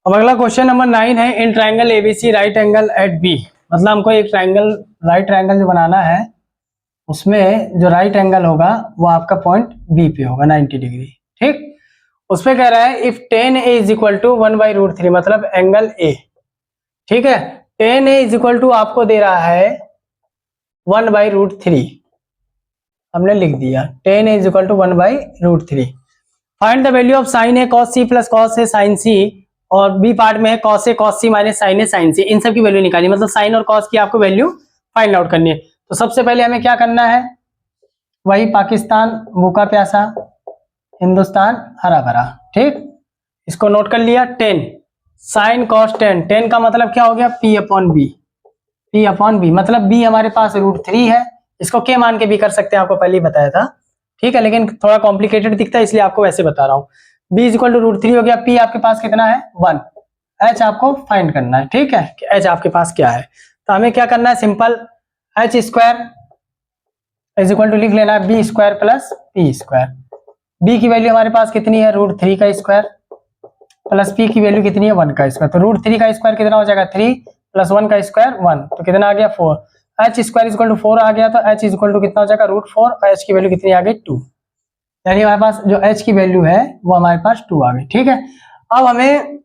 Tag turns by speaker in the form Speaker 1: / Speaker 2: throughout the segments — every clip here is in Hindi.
Speaker 1: अब अगला क्वेश्चन नंबर 9 है, in triangle ABC right angle at B. मतलब हमको एक राइट ट्राइंगल जो बनाना है, उसमें जो राइट एंगल होगा वो आपका पॉइंट बी पे होगा 90 डिग्री। ठीक, उस पे कह रहा है if tan A is equal to 1/√3, मतलब एंगल ए। ठीक है, tan A is equal to आपको दे रहा है 1/√3, हमने लिख दिया tan A is equal to 1/√3। Find the value of sin A cos C plus cos A sign C, और बी पार्ट में है cos A cos C minus sin A sign C. इन सब की वैल्यू निकालनी, मतलब साइन और कॉस की आपको वैल्यू फाइंड आउट करनी है। तो सबसे पहले हमें क्या करना है, वही पाकिस्तान भूखा प्यासा, हिंदुस्तान हरा भरा। ठीक, इसको नोट कर लिया। 10 साइन कॉस 10, 10 का मतलब क्या हो गया, P upon B. P upon B मतलब बी हमारे पास √3 है, इसको के मान के भी कर सकते हैं, आपको पहले ही बताया था। ठीक है, लेकिन थोड़ा कॉम्प्लिकेटेड दिखता है इसलिए आपको वैसे बता रहा हूँ। b इज इक्वल टू √3 हो गया। p आपके पास कितना है 1। h आपको फाइंड करना है। ठीक है, कि h आपके पास क्या है, तो हमें क्या करना है, simple h square is equal to लिख लेना है b square plus p square. b की वैल्यू हमारे पास कितनी है, √3 का स्क्वायर, प्लस p की वैल्यू कितनी है 1 का स्क्वायर। तो √3 का स्क्वायर कितना हो जाएगा 3, प्लस 1 का स्क्वायर 1, तो कितना आ गया 4। h square is equal to 4 आ गया, तो h इज इक्वल टू कितना हो जाएगा √4, और h की वैल्यू कितनी आ गई 2। यानी हमारे पास जो h की वैल्यू है वो हमारे पास 2 आ गई। ठीक है, अब हमें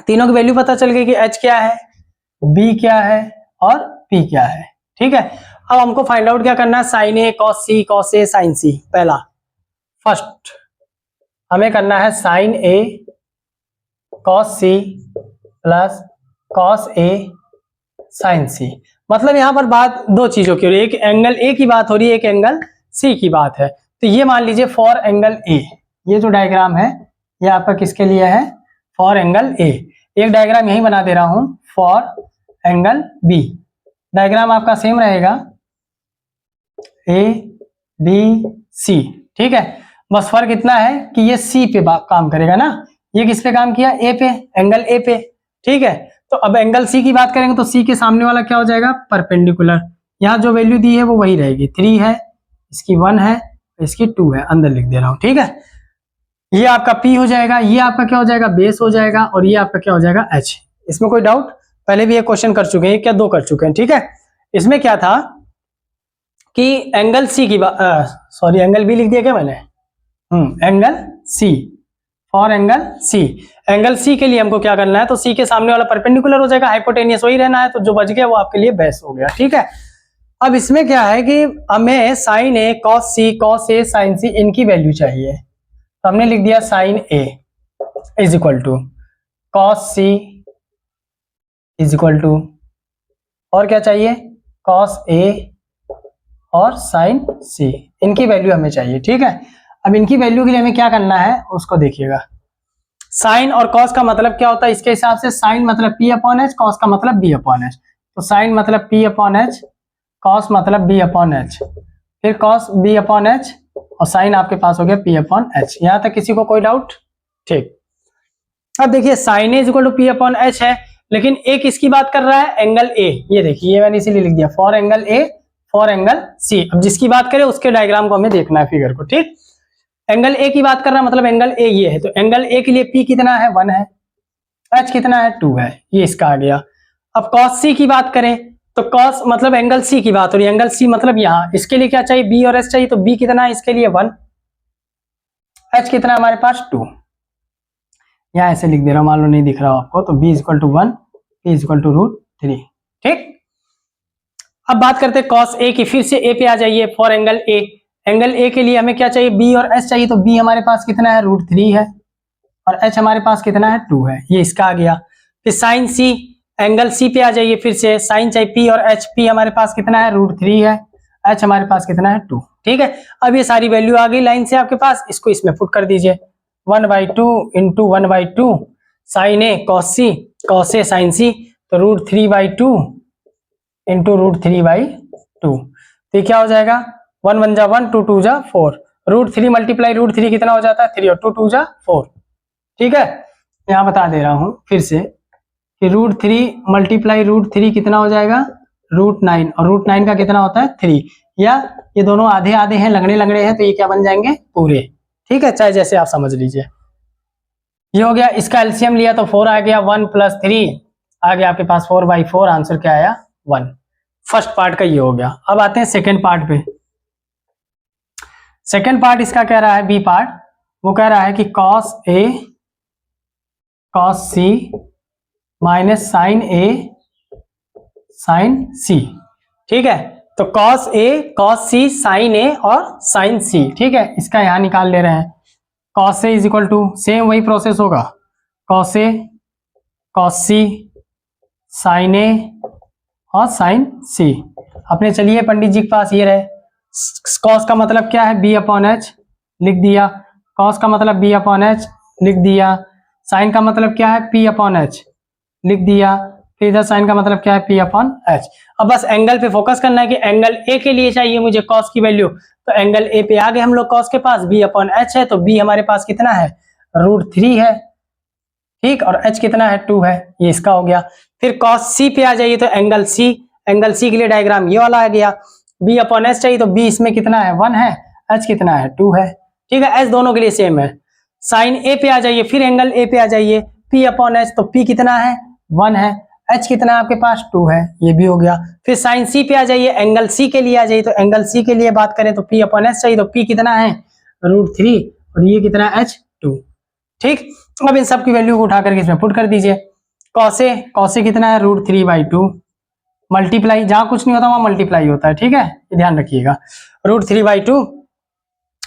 Speaker 1: तीनों की वैल्यू पता चल गई कि h क्या है, b क्या है और p क्या है। ठीक है, अब हमको फाइंड आउट क्या करना है, sign A cos A sign सी। पहला फर्स्ट हमें करना है sign A cos C plus cos A sign सी। मतलब यहां पर बात दो चीजों की हो रही है, एक एंगल ए की बात हो रही है, एक एंगल सी की बात है। तो ये मान लीजिए फॉर एंगल ए, ये जो डायग्राम है ये आपका किसके लिए है, फॉर एंगल ए। एक डायग्राम यही बना दे रहा हूं फॉर एंगल बी। डायग्राम आपका सेम रहेगा ए बी सी। ठीक है, बस फर्क इतना है कि ये सी पे काम करेगा ना, ये किस पे काम किया, ए पे, एंगल ए पे। ठीक है, तो अब एंगल सी की बात करेंगे तो सी के सामने वाला क्या हो जाएगा, परपेंडिकुलर। यहाँ जो वैल्यू दी है वो वही रहेगी, 3 है, इसकी 1 है, इसकी 2 है, अंदर लिख दे रहा हूं। ठीक है, ये आपका P हो जाएगा, ये आपका क्या हो जाएगा बेस हो जाएगा, और ये आपका क्या हो जाएगा H। इसमें कोई डाउट, पहले भी एक क्वेश्चन कर चुके हैं, क्या 2 कर चुके हैं। ठीक है, इसमें क्या था कि एंगल सी की बात, सॉरी एंगल बी लिख दिया क्या मैंने, angle C, for angle C. Angle C के लिए हमको क्या करना है, तो सी के सामने वाला परपेंडिकुलर हो जाएगा, हाइपोटेनियस वही रहना है, तो जो बच गया वो आपके लिए बेस हो गया। ठीक है, अब इसमें क्या है कि हमें sine A cos A sign C इनकी वैल्यू चाहिए, तो हमने लिख दिया sine A is equal to cos C is equal to, और क्या चाहिए, कॉस ए और साइन सी, इनकी वैल्यू हमें चाहिए। ठीक है, अब इनकी वैल्यू के लिए हमें क्या करना है उसको देखिएगा। साइन और कॉस का मतलब क्या होता है इसके हिसाब से, साइन मतलब P अपॉन एच, कॉस का मतलब B अपॉन एच। तो साइन मतलब P अपॉन एच, कॉस मतलब B अपॉन एच, फिर कॉस B अपॉन एच, और साइन आपके पास हो गया P अपॉन एच। यहां तक किसी को कोई डाउट। ठीक, अब देखिए sine A is equal to P upon H है, लेकिन एक किसकी बात कर रहा है, एंगल ए। ये देखिए, ये मैंने इसीलिए लिख दिया for angle A for angle C. अब जिसकी बात करें उसके डायग्राम को हमें देखना है, फिगर को। ठीक, एंगल ए की बात कर रहा है, मतलब एंगल ए ये है, तो एंगल ए के लिए P कितना है 1 है, H कितना है 2 है, ये इसका आ गया। अब cos C की बात करें तो cos मतलब एंगल C की बात हो रही है, एंगल C मतलब यहाँ, इसके लिए क्या चाहिए B और S चाहिए, तो B कितना है इसके लिए 1, H कितना हमारे पास 2। यहाँ ऐसे लिख दे रहा हूं, मान लो नहीं दिख रहा हो आपको, तो B is equal to 1, P is equal to √3। ठीक, अब बात करते हैं cos A की, फिर से A पे आ जाइए for angle A। Angle A के लिए हमें क्या चाहिए, B और S चाहिए, तो B हमारे पास कितना है √3 है, और H हमारे पास कितना है 2 है, ये इसका आ गया। फिर साइन C, एंगल C पे आ जाइए, फिर से साइन चाहिए P और H। P हमारे पास कितना है √3 है, H हमारे पास कितना है 2। ठीक है, अब ये सारी वैल्यू आ गई लाइन से आपके पास, इसको इसमें पुट कर दीजिए, 1/2 into 1/2 sign A cos A sign सी, तो √3/2 इंटू √3/2। तो क्या हो जाएगा, 1 1 जा 1, 2 2 जा 4, √3 मल्टीप्लाई √3 कितना हो जाता है 3, और 2 2 जा 4। ठीक है, यहाँ बता दे रहा हूं फिर से कि √3 मल्टीप्लाई √3 कितना हो जाएगा √9, और √9 का कितना होता है 3, या ये दोनों आधे आधे हैं, लगड़े लगड़े हैं, तो ये क्या बन जाएंगे पूरे। ठीक है, चाहे जैसे आप समझ लीजिए। ये हो गया, इसका एलसीएम लिया तो 4 आ गया, 1 + 3 आ गया आपके पास 4/4, आंसर क्या आया 1। फर्स्ट पार्ट का ये हो गया। अब आते हैं सेकेंड पार्ट पे। सेकेंड पार्ट इसका कह रहा है, बी पार्ट, वो कह रहा है कि cos A cos C minus sin A sin C। ठीक है, तो cos A cos C sin A और sin C। ठीक है, इसका यहां निकाल ले रहे हैं। cos A is equal to, same वही प्रोसेस होगा, cos A cos C sin A और sin C। अपने चलिए पंडित जी के पास, ये रहे, cos का मतलब क्या है B/H, लिख दिया। cos का मतलब B/H, लिख दिया। sin का मतलब क्या है P/H, लिख दिया। फिर इधर sin का मतलब क्या है P/H। अब बस एंगल पे फोकस करना है कि एंगल A के लिए चाहिए मुझे cos की वैल्यू, तो एंगल A पे आ गए हम लोग cos के पास, B/H है, तो B हमारे पास कितना है √3 है। ठीक, और H कितना है 2 है, ये इसका हो गया। फिर cos C पे आ जाइए तो एंगल C के लिए डायग्राम ये वाला आ गया। B/H चाहिए तो B इसमें कितना है 1 है, H कितना है 2 है। ठीक है, H दोनों के लिए सेम है। sin A पे आ जाइए, फिर एंगल A पे आ जाइए, P/H, तो P कितना है 1 है, H कितना है आपके पास 2 है, ये भी हो गया। फिर sin C पे आ जाइए, एंगल C के लिए आ जाइए, तो एंगल C के लिए बात करें तो P/H चाहिए, तो P कितना है √3 और ये कितना है H2। ठीक, अब इन सब की वैल्यू को उठा करके इसमें पुट कर दीजिए। cos A कितना है √3/2, मल्टीप्लाई, जहां कुछ नहीं होता वहां मल्टीप्लाई होता है। ठीक है, ये ध्यान रखिएगा, √3/2।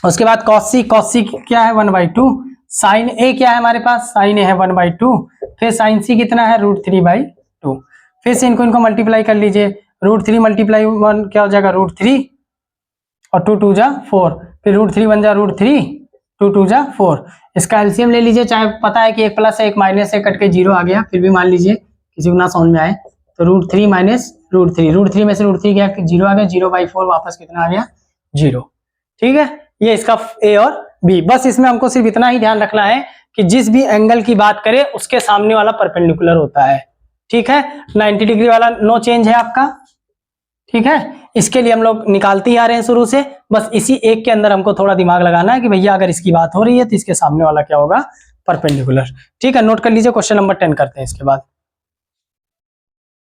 Speaker 1: उसके बाद cos C क्या है 1/2, sin A क्या है हमारे पास, sin A है 1/2, फिर sin C कितना है √3/2। फिर से इनको मल्टीप्लाई कर लीजिए, √3 × 1 क्या हो जाएगा √3 और 2 2 जा 4, फिर √3 बन जा √3, 2 2 जा 4। इसका एलसीएम ले लीजिए, चाहे पता है कि एक प्लस है एक माइनस है, कट के 0 आ गया, फिर भी मान लीजिए किसी को ना समझ में आए, तो √3 - √3 में से √3 गया 0 आ गया, 0/4 वापस कितना आ गया 0। ठीक है, ये इसका ए और बी। बस इसमें हमको सिर्फ इतना ही ध्यान रखना है कि जिस भी एंगल की बात करें उसके सामने वाला परपेंडिकुलर होता है। ठीक है, 90 डिग्री वाला नो चेंज है आपका। ठीक है, इसके लिए हम लोग निकालते ही आ रहे हैं शुरू से, बस इसी एक के अंदर हमको थोड़ा दिमाग लगाना है कि भैया अगर इसकी बात हो रही है तो इसके सामने वाला क्या होगा परपेंडिकुलर। ठीक है, नोट कर लीजिए, क्वेश्चन नंबर 10 करते हैं इसके बाद।